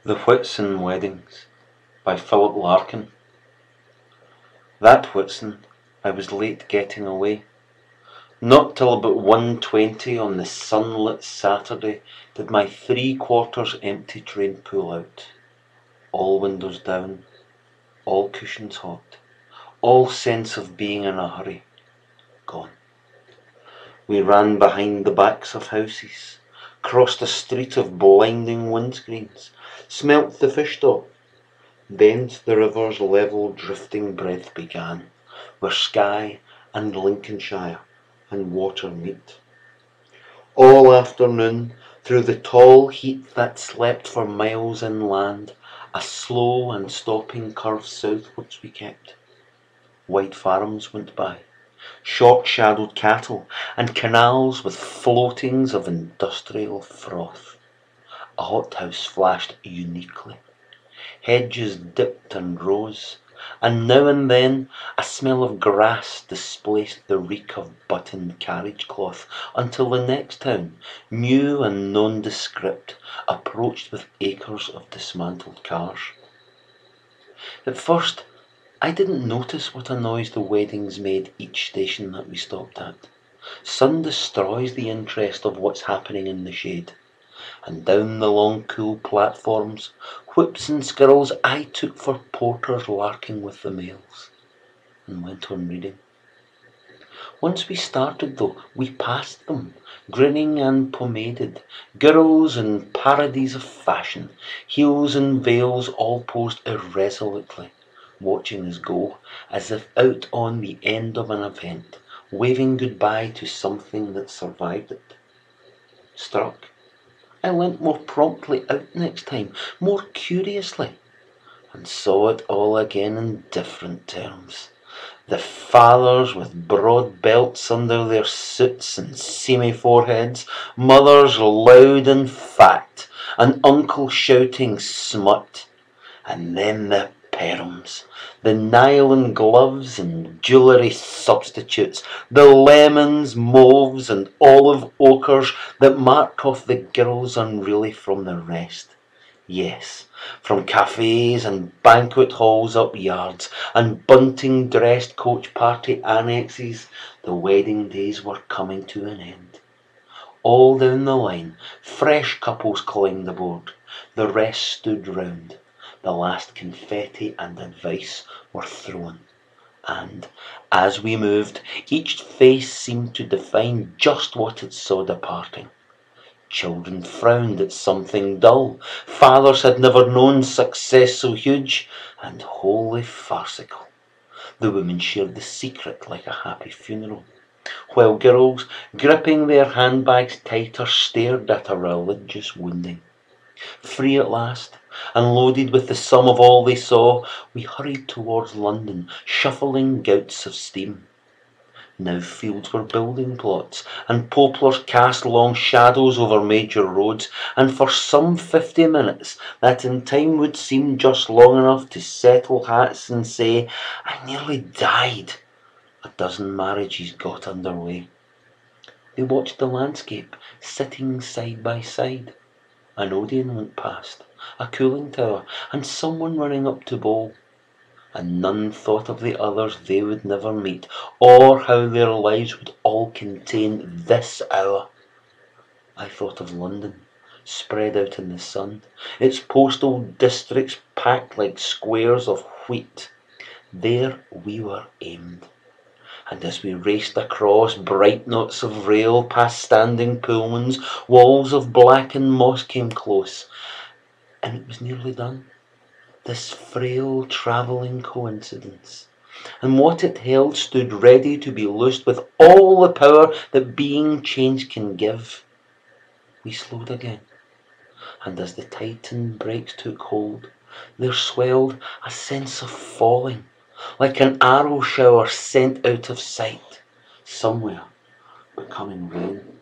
The Whitsun Weddings by Philip Larkin. That Whitsun, I was late getting away. Not till about 1:20 on the sunlit Saturday did my 3/4 empty train pull out. All windows down, all cushions hot, all sense of being in a hurry gone. We ran behind the backs of houses, crossed a street of blinding windscreens, smelt the fish stop. Thence the river's level drifting breath began, where Skye and Lincolnshire and water meet. All afternoon, through the tall heat that slept for miles inland, a slow and stopping curve southwards we kept. White farms went by, short-shadowed cattle, and canals with floatings of industrial froth. A hothouse flashed uniquely. Hedges dipped and rose, and now and then a smell of grass displaced the reek of buttoned carriage-cloth, until the next town, new and nondescript, approached with acres of dismantled cars. At first, I didn't notice what a noise the weddings made each station that we stopped at. Sun destroys the interest of what's happening in the shade. And down the long cool platforms, whips and skirls I took for porters larking with the mails, and went on reading. Once we started though, we passed them, grinning and pomaded, girls in parodies of fashion, heels and veils all posed irresolutely, watching us go, as if out on the end of an event, waving goodbye to something that survived it. Struck, I went more promptly out next time, more curiously, and saw it all again in different terms. The fathers with broad belts under their suits and seamy foreheads, mothers loud and fat, and uncles shouting smut, and then the perums, the nylon gloves and jewellery substitutes, the lemons, mauves and olive ochres that marked off the girls unreally from the rest. Yes, from cafes and banquet halls up yards and bunting dressed coach party annexes, the wedding days were coming to an end. All down the line, fresh couples climbed aboard, the rest stood round. The last confetti and advice were thrown, and, as we moved, each face seemed to define just what it saw departing. Children frowned at something dull, fathers had never known success so huge and wholly farcical. The women shared the secret like a happy funeral, while girls, gripping their handbags tighter, stared at a religious wounding. Free at last, and loaded with the sum of all they saw, we hurried towards London, shuffling gouts of steam. Now fields were building plots, and poplars cast long shadows over major roads, and for some 50 minutes, that in time would seem just long enough to settle hats and say, "I nearly died," a dozen marriages got underway. They watched the landscape, sitting side by side. An Odeon went past, a cooling tower, and someone running up to bowl. And none thought of the others they would never meet, or how their lives would all contain this hour. I thought of London, spread out in the sun, its postal districts packed like squares of wheat. There we were aimed. And as we raced across bright knots of rail, past standing Pullmans, walls of blackened moss came close, and it was nearly done, this frail travelling coincidence. And what it held stood ready to be loosed with all the power that being change can give. We slowed again, and as the tightened brakes took hold, there swelled a sense of falling, like an arrow shower sent out of sight, somewhere becoming rain.